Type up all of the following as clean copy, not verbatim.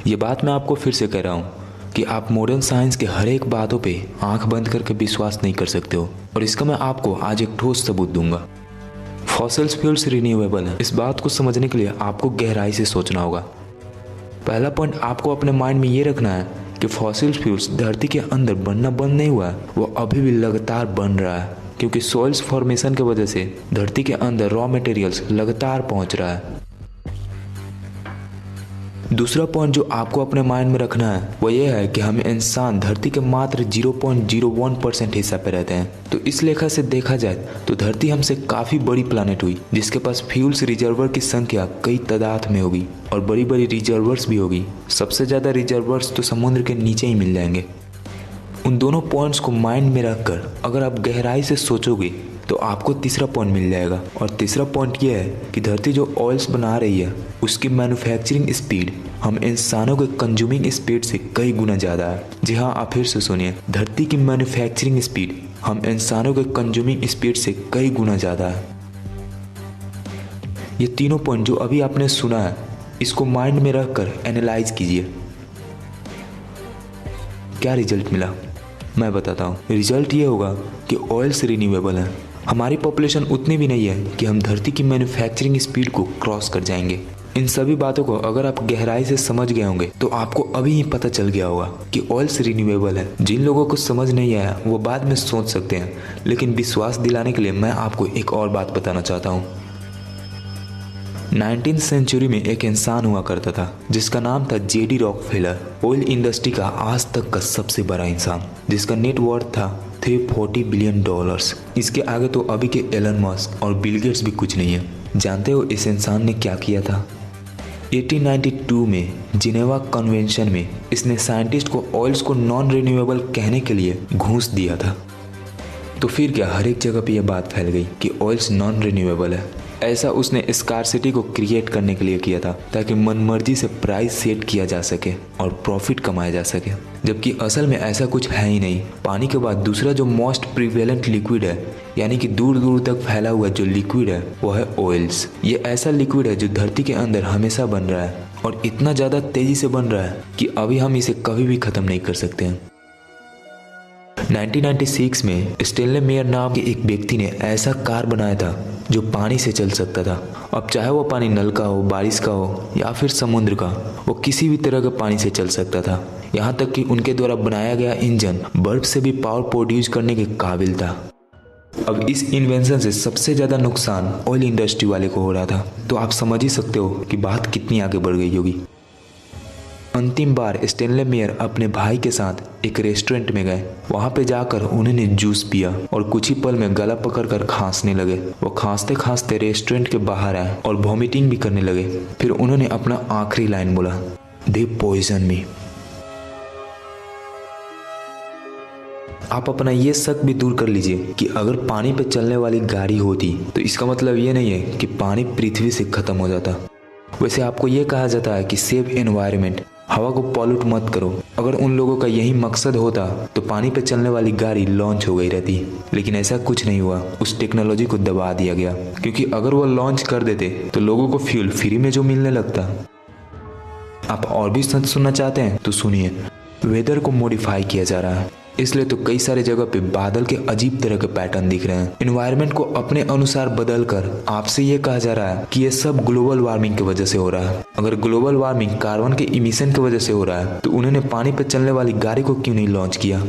ये बात मैं आपको फिर से कह रहा हूँ कि आप मॉडर्न साइंस के हर एक बातों पे आंख बंद करके विश्वास नहीं कर सकते हो, और इसका मैं आपको आज एक ठोस सबूत दूंगा। फॉसिल्स फ्यूल्स रिन्यूएबल है, इस बात को समझने के लिए आपको गहराई से सोचना होगा। पहला पॉइंट आपको अपने माइंड में ये रखना है कि फॉसिल फ्यूल्स धरती के अंदर बनना बंद नहीं हुआ है, वो अभी भी लगातार बन रहा है, क्योंकि सॉइल्स फॉर्मेशन की वजह से धरती के अंदर रॉ मटेरियल्स लगातार पहुंच रहा है। दूसरा पॉइंट जो आपको अपने माइंड में रखना है वो ये है कि हम इंसान धरती के मात्र 0.01% हिस्सा पे रहते हैं। तो इस लेखा से देखा जाए तो धरती हमसे काफ़ी बड़ी प्लानेट हुई, जिसके पास फ्यूल्स रिजर्वर की संख्या कई तादाद में होगी और बड़ी बड़ी रिजर्वर्स भी होगी। सबसे ज़्यादा रिजर्वर्स तो समुद्र के नीचे ही मिल जाएंगे। उन दोनों पॉइंट्स को माइंड में रखकर अगर आप गहराई से सोचोगे तो आपको तीसरा पॉइंट मिल जाएगा, और तीसरा पॉइंट ये है कि धरती जो ऑयल्स बना रही है उसकी मैन्युफैक्चरिंग स्पीड हम इंसानों के कंज्यूमिंग स्पीड से कई गुना ज़्यादा है। जी हाँ, आप फिर से सुनिए, धरती की मैन्युफैक्चरिंग स्पीड हम इंसानों के कंज्यूमिंग स्पीड से कई गुना ज़्यादा है। ये तीनों पॉइंट जो अभी आपने सुना है इसको माइंड में रखकर एनालाइज कीजिए। क्या रिजल्ट मिला मैं बताता हूँ। रिजल्ट ये होगा कि ऑयल्स रिन्यूएबल है। हमारी पॉपुलेशन उतनी भी नहीं है कि हम धरती की मैन्युफैक्चरिंग स्पीड को क्रॉस कर जाएंगे। इन सभी बातों को अगर आप गहराई से समझ गए होंगे तो आपको अभी ही पता चल गया होगा कि ऑयल्स रिन्यूएबल है। जिन लोगों को समझ नहीं आया वो बाद में सोच सकते हैं, लेकिन विश्वास दिलाने के लिए मैं आपको एक और बात बताना चाहता हूँ। 19th सेंचुरी में एक इंसान हुआ करता था जिसका नाम था जेडी रॉकफेलर। ऑयल इंडस्ट्री का आज तक का सबसे बड़ा इंसान, जिसका नेट वर्थ था $340 बिलियन। इसके आगे तो अभी के एलन मस्क और बिल गेट्स भी कुछ नहीं है। जानते हो इस इंसान ने क्या किया था? 1892 में जिनेवा कन्वेंशन में इसने साइंटिस्ट को ऑयल्स को नॉन रिन्यूएबल कहने के लिए घूस दिया था। तो फिर क्या हर एक जगह पे यह बात फैल गई कि ऑयल्स नॉन रिन्यूएबल है। ऐसा उसने स्कार्सिटी को क्रिएट करने के लिए किया था ताकि मनमर्जी से प्राइस सेट किया जा सके और प्रॉफिट कमाया जा सके, जबकि असल में ऐसा कुछ है ही नहीं। पानी के बाद दूसरा जो मोस्ट प्रिवेलेंट लिक्विड है, यानी कि दूर दूर तक फैला हुआ जो लिक्विड है वो है ऑयल्स। ये ऐसा लिक्विड है जो धरती के अंदर हमेशा बन रहा है और इतना ज़्यादा तेजी से बन रहा है कि अभी हम इसे कभी भी ख़त्म नहीं कर सकते हैं। 1996 में स्टेनले मेयर नाम के एक व्यक्ति ने ऐसा कार बनाया था जो पानी से चल सकता था। अब चाहे वो पानी नल का हो, बारिश का हो या फिर समुद्र का, वो किसी भी तरह के पानी से चल सकता था। यहाँ तक कि उनके द्वारा बनाया गया इंजन बर्फ से भी पावर प्रोड्यूस करने के काबिल था। अब इस इन्वेंशन से सबसे ज़्यादा नुकसान ऑयल इंडस्ट्री वाले को हो रहा था। तो आप समझ ही सकते हो कि बात कितनी आगे बढ़ गई होगी। अंतिम बार स्टेनले मेयर अपने भाई के साथ एक रेस्टोरेंट में गए। वहां पे जाकर उन्होंने जूस पिया और कुछ ही पल में गला पकड़कर खांसने लगे। वो खांसते खांसते रेस्टोरेंट के बाहर आए और वॉमिटिंग भी करने लगे। फिर उन्होंने अपना आखिरी लाइन बोला, दे पॉइजन मी। आप अपना ये शक भी दूर कर लीजिए कि अगर पानी पे चलने वाली गाड़ी होती तो इसका मतलब ये नहीं है कि पानी पृथ्वी से खत्म हो जाता। वैसे आपको ये कहा जाता है कि सेव एनवायरनमेंट, हवा को पॉल्यूट मत करो। अगर उन लोगों का यही मकसद होता तो पानी पे चलने वाली गाड़ी लॉन्च हो गई रहती, लेकिन ऐसा कुछ नहीं हुआ। उस टेक्नोलॉजी को दबा दिया गया, क्योंकि अगर वो लॉन्च कर देते तो लोगों को फ्यूल फ्री में जो मिलने लगता। आप और भी सच सुनना चाहते हैं तो सुनिए। वेदर को मॉडिफाई किया जा रहा है, इसलिए तो कई सारे जगह पे बादल के अजीब तरह के पैटर्न दिख रहे हैं। एनवायरनमेंट को अपने अनुसार बदलकर आपसे ये कहा जा रहा है कि ये सब ग्लोबल वार्मिंग की वजह से हो रहा है। अगर ग्लोबल वार्मिंग कार्बन के इमिशन की वजह से हो रहा है तो उन्होंने पानी पर चलने वाली गाड़ी को क्यों नहीं लॉन्च किया?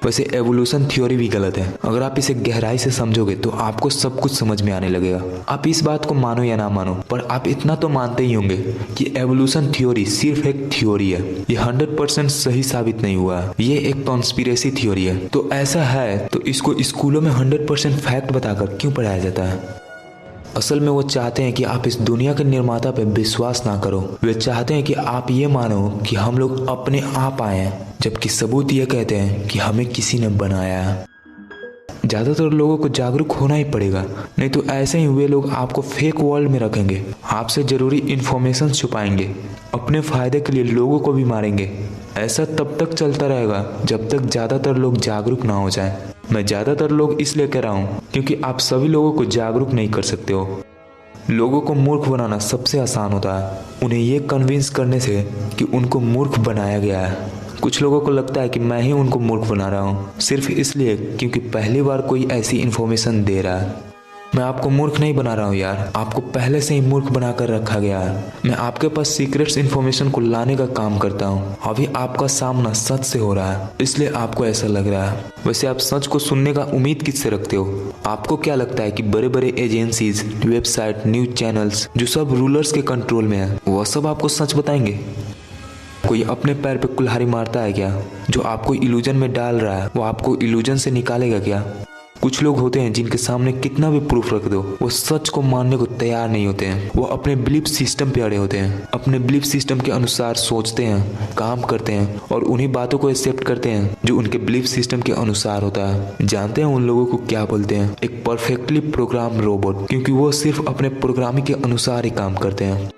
वैसे एवोल्यूशन थ्योरी भी गलत है। अगर आप इसे गहराई से समझोगे तो आपको सब कुछ समझ में आने लगेगा। आप इस बात को मानो या ना मानो, पर आप इतना तो मानते ही होंगे कि एवोल्यूशन थ्योरी सिर्फ एक थ्योरी है। ये 100% सही साबित नहीं हुआ है। ये एक कॉन्स्पिरेसी थ्योरी है। तो ऐसा है तो इसको स्कूलों में 100% फैक्ट बताकर क्यों पढ़ाया जाता है? असल में वो चाहते हैं कि आप इस दुनिया के निर्माता पे विश्वास ना करो। वे चाहते हैं कि आप ये मानो कि हम लोग अपने आप आए हैं, जबकि सबूत ये कहते हैं कि हमें किसी ने बनाया है। ज़्यादातर लोगों को जागरूक होना ही पड़ेगा, नहीं तो ऐसे ही वे लोग आपको फेक वर्ल्ड में रखेंगे, आपसे ज़रूरी इन्फॉर्मेशन छुपाएंगे, अपने फ़ायदे के लिए लोगों को भी मारेंगे। ऐसा तब तक चलता रहेगा जब तक ज़्यादातर लोग जागरूक ना हो जाएं। मैं ज़्यादातर लोग इसलिए कह रहा हूँ क्योंकि आप सभी लोगों को जागरूक नहीं कर सकते हो। लोगों को मूर्ख बनाना सबसे आसान होता है, उन्हें ये कन्विंस करने से कि उनको मूर्ख बनाया गया है। कुछ लोगों को लगता है कि मैं ही उनको मूर्ख बना रहा हूँ, सिर्फ इसलिए क्योंकि पहली बार कोई ऐसी इन्फॉर्मेशन दे रहा है। मैं आपको मूर्ख नहीं बना रहा हूँ यार, आपको पहले से ही मूर्ख बना कर रखा गया है। मैं आपके पास सीक्रेट्स इन्फॉर्मेशन को लाने का काम करता हूँ। अभी आपका सामना सच से हो रहा है, इसलिए आपको ऐसा लग रहा है। वैसे आप सच को सुनने का उम्मीद किससे रखते हो? आपको क्या लगता है कि बड़े बड़े एजेंसीज, वेबसाइट, न्यूज चैनल्स जो सब रूलर्स के कंट्रोल में है, वह सब आपको सच बताएंगे? कोई अपने पैर पे कुल्हाड़ी मारता है क्या? जो आपको इल्यूजन में डाल रहा है वो आपको इल्यूजन से निकालेगा क्या? कुछ लोग होते हैं जिनके सामने कितना भी प्रूफ रख दो, वो सच को मानने को तैयार नहीं होते हैं। वो अपने बिलीफ सिस्टम पे अड़े होते हैं, अपने बिलीफ सिस्टम के अनुसार सोचते हैं, काम करते हैं और उन्हीं बातों को एक्सेप्ट करते हैं जो उनके बिलीफ सिस्टम के अनुसार होता है। जानते हैं उन लोगों को क्या बोलते हैं? एक परफेक्टली प्रोग्राम रोबोट, क्योंकि वो सिर्फ अपने प्रोग्रामिंग के अनुसार ही काम करते हैं।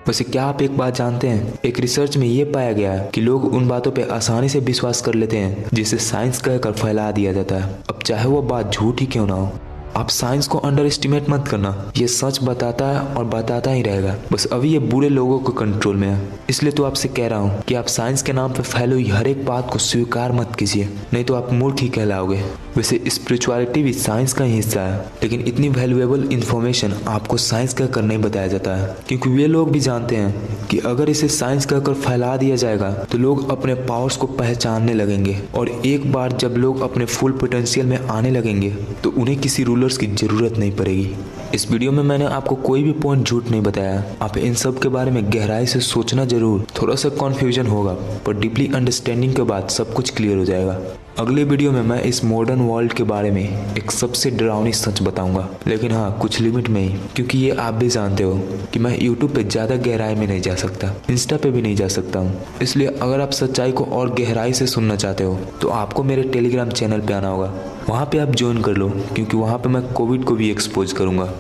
वैसे क्या आप एक बात जानते हैं? एक रिसर्च में ये पाया गया है कि लोग उन बातों पे आसानी से विश्वास कर लेते हैं जिसे साइंस कहकर फैला दिया जाता है, अब चाहे वो बात झूठ ही क्यों ना हो। आप साइंस को अंडर एस्टिमेट मत करना, ये सच बताता है और बताता ही रहेगा। बस अभी ये बुरे लोगों के कंट्रोल में है, इसलिए तो आपसे कह रहा हूँ कि आप साइंस के नाम पे फैली हुई हर एक बात को स्वीकार मत कीजिए, नहीं तो आप मूर्ख ही कहलाओगे। वैसे स्पिरिचुअलिटी भी साइंस का ही हिस्सा है, लेकिन इतनी वैल्यूएबल इन्फॉर्मेशन आपको साइंस कहकर नहीं बताया जाता है, क्योंकि वे लोग भी जानते हैं कि अगर इसे साइंस कहकर फैला दिया जाएगा तो लोग अपने पावर्स को पहचानने लगेंगे, और एक बार जब लोग अपने फुल पोटेंशियल में आने लगेंगे तो उन्हें किसी रूलर्स की जरूरत नहीं पड़ेगी। इस वीडियो में मैंने आपको कोई भी पॉइंट झूठ नहीं बताया। आप इन सब के बारे में गहराई से सोचना जरूर, थोड़ा सा कॉन्फ्यूजन होगा पर डीपली अंडरस्टैंडिंग के बाद सब कुछ क्लियर हो जाएगा। अगले वीडियो में मैं इस मॉडर्न वर्ल्ड के बारे में एक सबसे डरावनी सच बताऊंगा, लेकिन हाँ कुछ लिमिट में ही, क्योंकि ये आप भी जानते हो कि मैं यूट्यूब पे ज़्यादा गहराई में नहीं जा सकता, इंस्टा पे भी नहीं जा सकता हूँ। इसलिए अगर आप सच्चाई को और गहराई से सुनना चाहते हो तो आपको मेरे टेलीग्राम चैनल पे आना होगा, वहाँ पे आप ज्वाइन कर लो, क्योंकि वहाँ पे मैं कोविड को भी एक्सपोज करूँगा।